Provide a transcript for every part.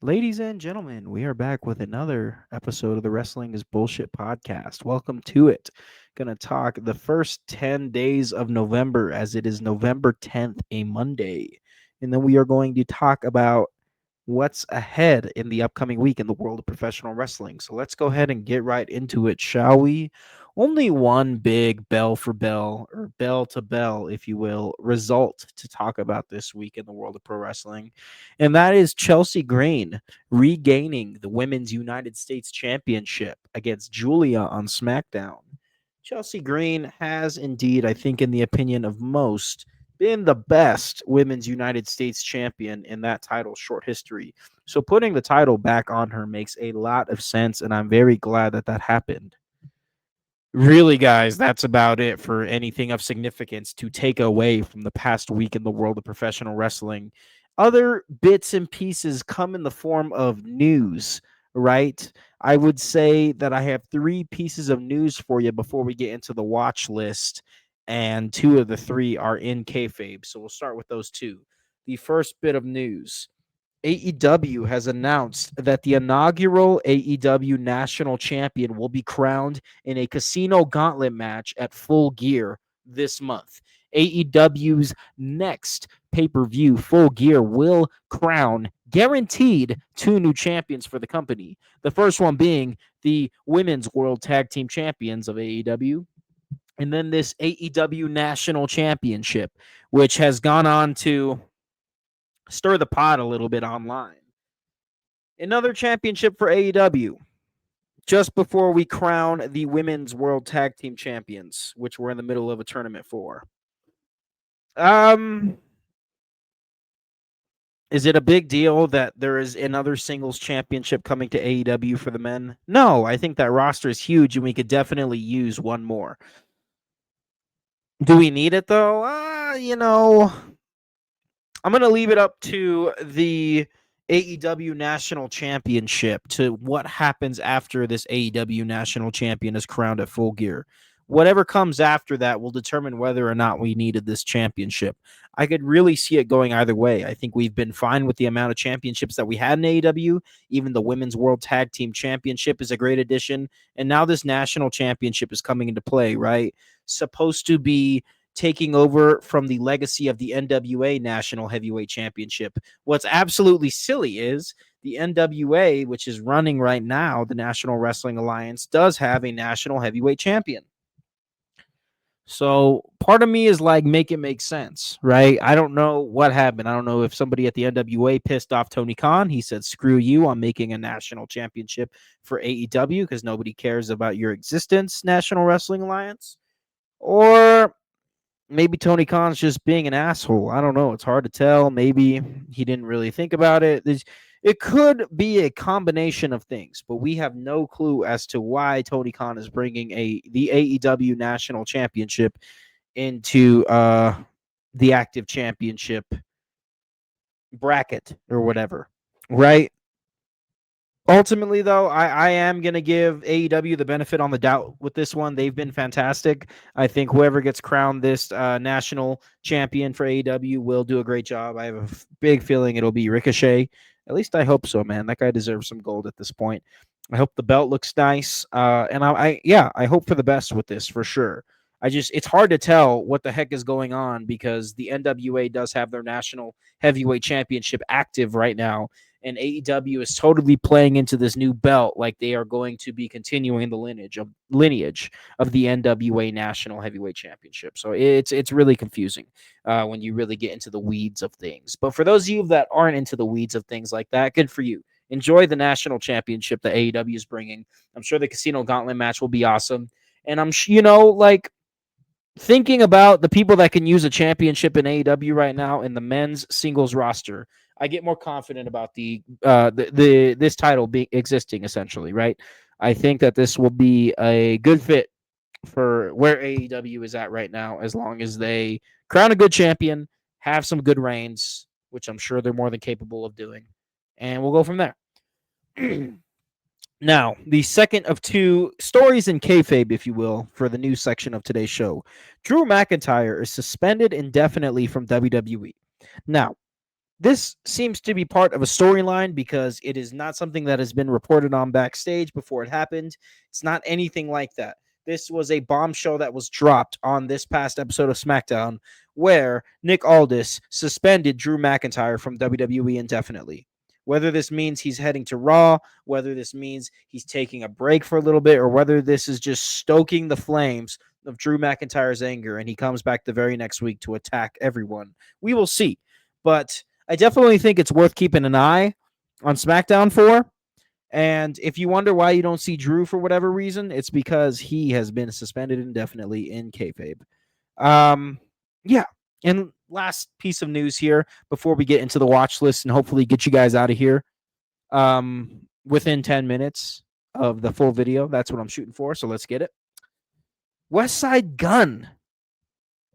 Ladies and gentlemen, we are back with another episode of the Wrestling is Bullshit podcast. Welcome to it. Gonna talk the first 10 days of November as it is November 10th, a Monday. And then we are going to talk about what's ahead in the upcoming week in the world of professional wrestling. So let's go ahead and get right into it, shall we? Only one big bell for bell, or bell to bell, if you will, result to talk about this week in the world of pro wrestling. And that is Chelsea Green regaining the Women's United States Championship against Julia on SmackDown. Chelsea Green has indeed, I think, in the opinion of most, been the best Women's United States champion in that title's short history. So putting the title back on her makes a lot of sense, and I'm very glad that that happened. Really, guys, that's about it for anything of significance to take away from the past week in the world of professional wrestling. Other bits and pieces come in the form of news, right? I would say that I have three pieces of news for you before we get into the watch list, and two of the three are in kayfabe. So we'll start with those two. The first bit of news: AEW has announced that the inaugural AEW National Champion will be crowned in a casino gauntlet match at Full Gear this month. AEW's next pay-per-view, Full Gear, will crown guaranteed two new champions for the company. The first one being the Women's World Tag Team Champions of AEW, and then this AEW National Championship, which has gone on to stir the pot a little bit online. Another championship for AEW just before we crown the Women's World Tag Team Champions, which we're in the middle of a tournament for. Um, is it a big deal that there is another singles championship coming to AEW for the men? No, I think that roster is huge and we could definitely use one more. Do we need it though? I'm going to leave it up to the AEW National Championship, to what happens after this AEW National Champion is crowned at Full Gear. Whatever comes after that will determine whether or not we needed this championship. I could really see it going either way. I think we've been fine with the amount of championships that we had in AEW. Even the Women's World Tag Team Championship is a great addition. And now this national championship is coming into play, right? Supposed to be taking over from the legacy of the NWA National Heavyweight Championship. What's absolutely silly is the NWA, which is running right now, the National Wrestling Alliance, does have a National Heavyweight Champion. So part of me is like, make it make sense, right? I don't know what happened. I don't know if somebody at the NWA pissed off Tony Khan. He said, screw you, I'm making a national championship for AEW because nobody cares about your existence, National Wrestling Alliance. Or maybe Tony Khan's just being an asshole. I don't know. It's hard to tell. Maybe he didn't really think about it. It could be a combination of things, but we have no clue as to why Tony Khan is bringing the AEW National Championship into the active championship bracket or whatever, right? Ultimately, though, I am going to give AEW the benefit on the doubt with this one. They've been fantastic. I think whoever gets crowned this national champion for AEW will do a great job. I have a big feeling it'll be Ricochet. At least I hope so, man. That guy deserves some gold at this point. I hope the belt looks nice. And I hope for the best with this for sure. It's hard to tell what the heck is going on because the NWA does have their national heavyweight championship active right now, and AEW is totally playing into this new belt like they are going to be continuing the lineage of the NWA National Heavyweight Championship. So it's really confusing when you really get into the weeds of things. But for those of you that aren't into the weeds of things like that, good for you. Enjoy the national championship that AEW is bringing. I'm sure the Casino Gauntlet match will be awesome. And like, thinking about the people that can use a championship in AEW right now in the men's singles roster, I get more confident about the this title existing essentially, right? I think that this will be a good fit for where AEW is at right now, as long as they crown a good champion, have some good reigns, which I'm sure they're more than capable of doing, and we'll go from there. Now, the second of two stories in kayfabe, if you will, for the news section of today's show. Drew McIntyre is suspended indefinitely from WWE. Now, This seems to be part of a storyline because it is not something that has been reported on backstage before it happened. It's not anything like that. This was a bombshell that was dropped on this past episode of SmackDown where Nick Aldis suspended Drew McIntyre from WWE indefinitely. Whether this means he's heading to Raw, whether this means he's taking a break for a little bit, or whether this is just stoking the flames of Drew McIntyre's anger and he comes back the very next week to attack everyone, we will see. But I definitely think it's worth keeping an eye on SmackDown for. And if you wonder why you don't see Drew for whatever reason, it's because he has been suspended indefinitely in kayfabe. Yeah. And last piece of news here before we get into the watch list and hopefully get you guys out of here within 10 minutes of the full video. That's what I'm shooting for. So let's get it. Westside Gunn,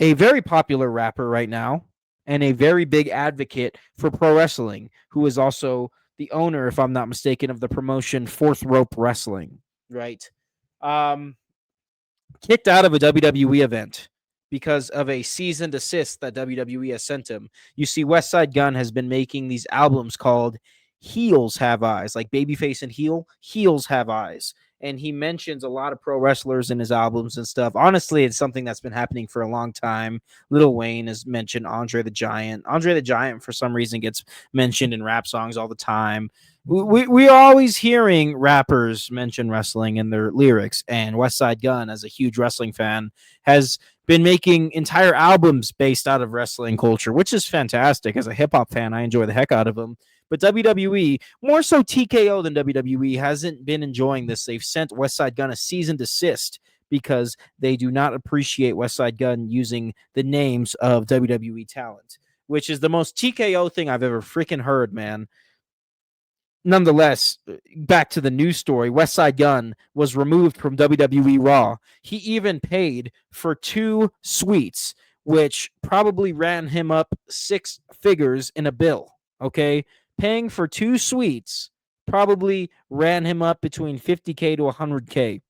a very popular rapper right now and a very big advocate for pro wrestling, who is also the owner, if I'm not mistaken, of the promotion Fourth Rope Wrestling, right? Kicked out of a WWE event because of a cease and desist that WWE has sent him. You see, Westside Gunn has been making these albums called Heels Have Eyes, like Babyface and Heels Have Eyes. And he mentions a lot of pro wrestlers in his albums and stuff. Honestly, it's something that's been happening for a long time. Lil Wayne has mentioned Andre the Giant. Andre the Giant, for some reason, gets mentioned in rap songs all the time. We are always hearing rappers mention wrestling in their lyrics, and Westside Gunn, as a huge wrestling fan, has been making entire albums based out of wrestling culture, which is fantastic. As a hip hop fan, I enjoy the heck out of them. But WWE, more so TKO than WWE, hasn't been enjoying this. They've sent Westside Gunn a cease and desist because they do not appreciate Westside Gunn using the names of WWE talent, which is the most TKO thing I've ever freaking heard, man. Nonetheless, back to the news story, Westside Gunn was removed from WWE Raw. He even paid for 2 suites, which probably ran him up 6 figures in a bill. Okay, paying for 2 suites probably ran him up between 50K to 100K,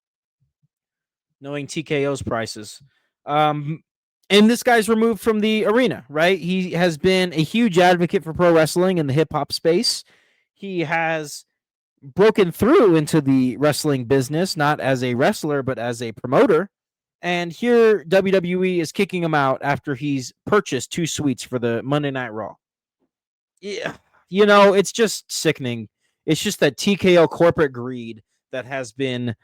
knowing TKO's prices. And this guy's removed from the arena, right? He has been a huge advocate for pro wrestling in the hip hop space. He has broken through into the wrestling business, not as a wrestler, but as a promoter. And here WWE is kicking him out after he's purchased 2 suites for the Monday Night Raw. Yeah. It's just sickening. It's just that TKO corporate greed that has been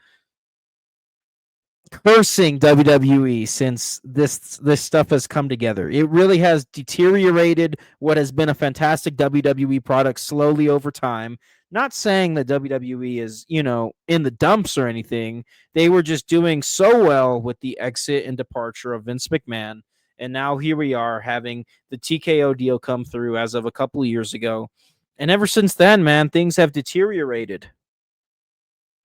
cursing WWE since this stuff has come together. It really has deteriorated what has been a fantastic WWE product slowly over time. Not saying that WWE is, in the dumps or anything. They were just doing so well with the exit and departure of Vince McMahon. And now here we are having the TKO deal come through as of a couple of years ago. And ever since then, man, things have deteriorated.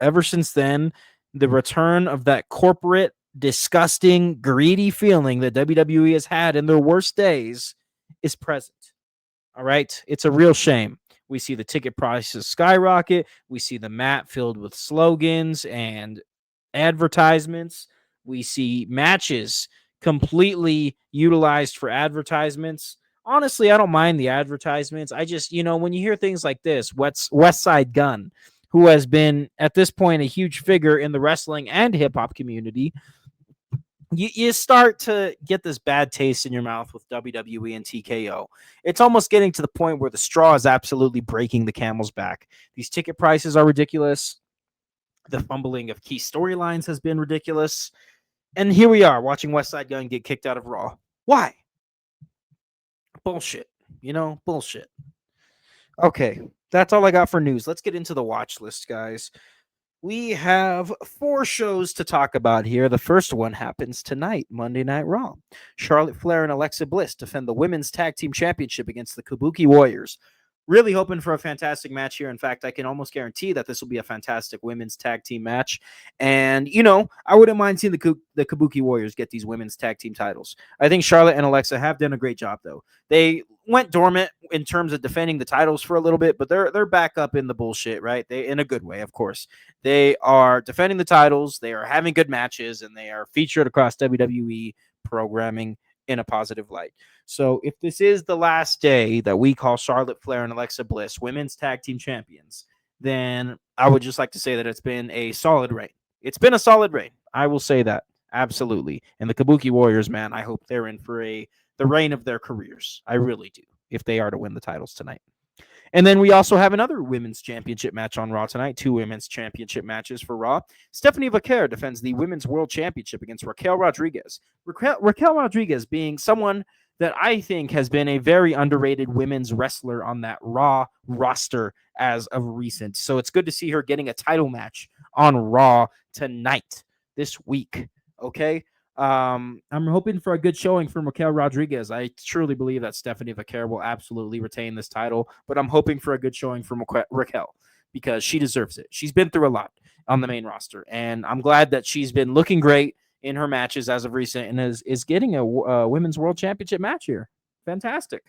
Ever since then, the return of that corporate, disgusting, greedy feeling that WWE has had in their worst days is present. All right. It's a real shame. We see the ticket prices skyrocket. We see the mat filled with slogans and advertisements. We see matches completely utilized for advertisements. Honestly, I don't mind the advertisements. I just, when you hear things like this, Westside Gunn, who has been at this point a huge figure in the wrestling and hip hop community, you start to get this bad taste in your mouth with WWE and TKO. It's almost getting to the point where the straw is absolutely breaking the camel's back. These ticket prices are ridiculous. The fumbling of key storylines has been ridiculous. And here we are watching Westside Gunn get kicked out of Raw. Why? Bullshit. Bullshit. Okay, that's all I got for news. Let's get into the watch list, guys. We have 4 shows to talk about here. The first one happens tonight, Monday Night Raw. Charlotte Flair and Alexa Bliss defend the Women's Tag Team Championship against the Kabuki Warriors. Really hoping for a fantastic match here. In fact, I can almost guarantee that this will be a fantastic women's tag team match. And, I wouldn't mind seeing the Kabuki Warriors get these women's tag team titles. I think Charlotte and Alexa have done a great job, though. They went dormant in terms of defending the titles for a little bit, but they're back up in the bullshit, right? They, in a good way, of course. They are defending the titles. They are having good matches, and they are featured across WWE programming in a positive light. So if this is the last day that we call Charlotte Flair and Alexa Bliss women's tag team champions, then I would just like to say that it's been a solid reign. It's been a solid reign. I will say that. Absolutely. And the Kabuki Warriors, man, I hope they're in for the reign of their careers. I really do, if they are to win the titles tonight. And then we also have another women's championship match on Raw tonight. 2 women's championship matches for Raw. Stephanie Vaquer defends the women's world championship against Raquel Rodriguez. Raquel Rodriguez being someone that I think has been a very underrated women's wrestler on that Raw roster as of recent. So it's good to see her getting a title match on Raw tonight, this week. Okay. I'm hoping for a good showing from Raquel Rodriguez. I truly believe that Stephanie Vaquer will absolutely retain this title, but I'm hoping for a good showing from Raquel because she deserves it. She's been through a lot on the main roster, and I'm glad that she's been looking great in her matches as of recent and is getting a women's world championship match here. Fantastic.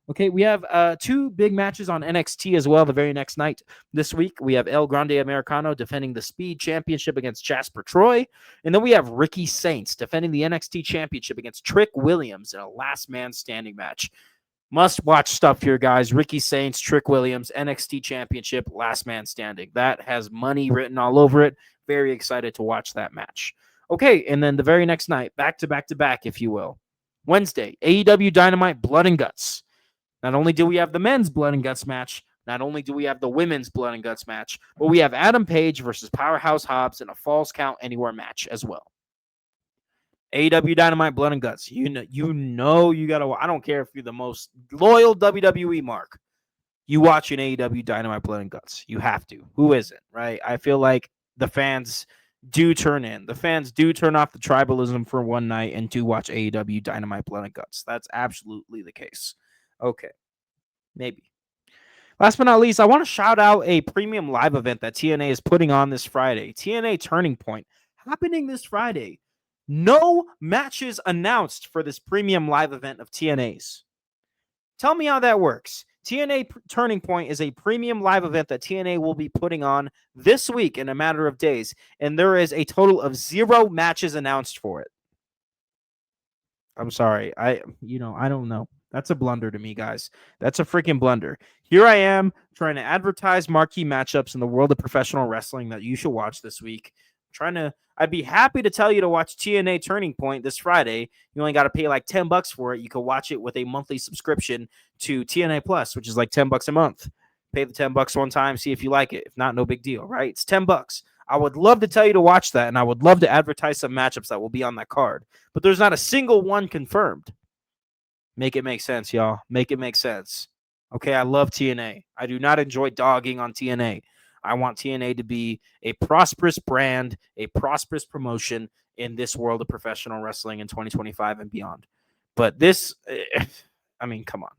Okay, we have 2 big matches on NXT as well the very next night. This week, we have El Grande Americano defending the Speed Championship against Jasper Troy. And then we have Ricky Saints defending the NXT Championship against Trick Williams in a last man standing match. Must-watch stuff here, guys. Ricky Saints, Trick Williams, NXT Championship, last man standing. That has money written all over it. Very excited to watch that match. Okay, and then the very next night, back to back, if you will. Wednesday, AEW Dynamite Blood and Guts. Not only do we have the men's Blood and Guts match, not only do we have the women's Blood and Guts match, but we have Adam Page versus Powerhouse Hobbs in a Falls Count Anywhere match as well. AEW Dynamite Blood and Guts. You know you gotta. I don't care if you're the most loyal WWE mark. You watch an AEW Dynamite Blood and Guts. You have to. Who isn't, right? I feel like the fans do turn in. The fans do turn off the tribalism for one night and do watch AEW Dynamite Blood and Guts. That's absolutely the case. Okay, maybe. Last but not least, I want to shout out a premium live event that TNA is putting on this Friday. TNA Turning Point, happening this Friday. No matches announced for this premium live event of TNA's. Tell me how that works. TNA Turning Point is a premium live event that TNA will be putting on this week in a matter of days, and there is a total of 0 matches announced for it. I'm sorry. I don't know. That's a blunder to me, guys. That's a freaking blunder. Here I am trying to advertise marquee matchups in the world of professional wrestling that you should watch this week. I'd be happy to tell you to watch TNA Turning Point this Friday. You only got to pay like $10 for it. You can watch it with a monthly subscription to TNA Plus, which is like $10 a month. Pay the $10 one time, see if you like it. If not, no big deal, right? It's $10. I would love to tell you to watch that, and I would love to advertise some matchups that will be on that card. But there's not a single one confirmed. Make it make sense, y'all. Make it make sense. Okay, I love TNA. I do not enjoy dogging on TNA. I want TNA to be a prosperous brand, a prosperous promotion in this world of professional wrestling in 2025 and beyond. But this, I mean, come on.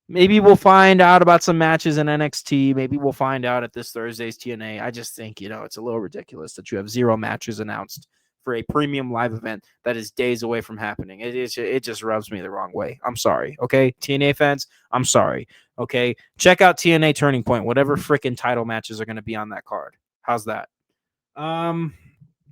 Maybe we'll find out about some matches in NXT. Maybe we'll find out at this Thursday's TNA. I just think, it's a little ridiculous that you have 0 matches announced for a premium live event that is days away from happening. It just rubs me the wrong way. I'm sorry. Okay, TNA fans, I'm sorry. Okay, check out TNA Turning Point. Whatever freaking title matches are going to be on that card. How's that?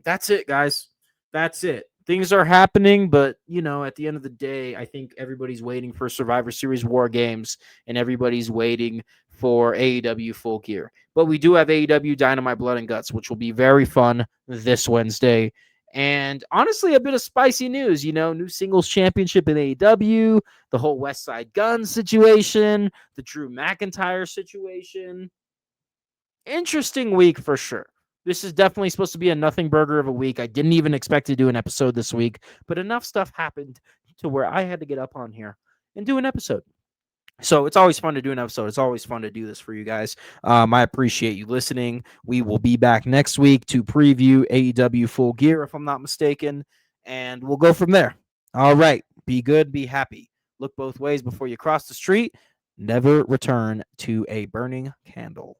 That's it, guys. That's it. Things are happening, but at the end of the day, I think everybody's waiting for Survivor Series War Games, and everybody's waiting for AEW Full Gear. But we do have AEW Dynamite Blood and Guts, which will be very fun this Wednesday. And honestly, a bit of spicy news, new singles championship in AEW, the whole Westside Gunn situation, the Drew McIntyre situation. Interesting week for sure. This is definitely supposed to be a nothing burger of a week. I didn't even expect to do an episode this week, but enough stuff happened to where I had to get up on here and do an episode. So it's always fun to do an episode. It's always fun to do this for you guys. I appreciate you listening. We will be back next week to preview AEW Full Gear, if I'm not mistaken, and we'll go from there. All right. Be good. Be happy. Look both ways before you cross the street. Never return to a burning candle.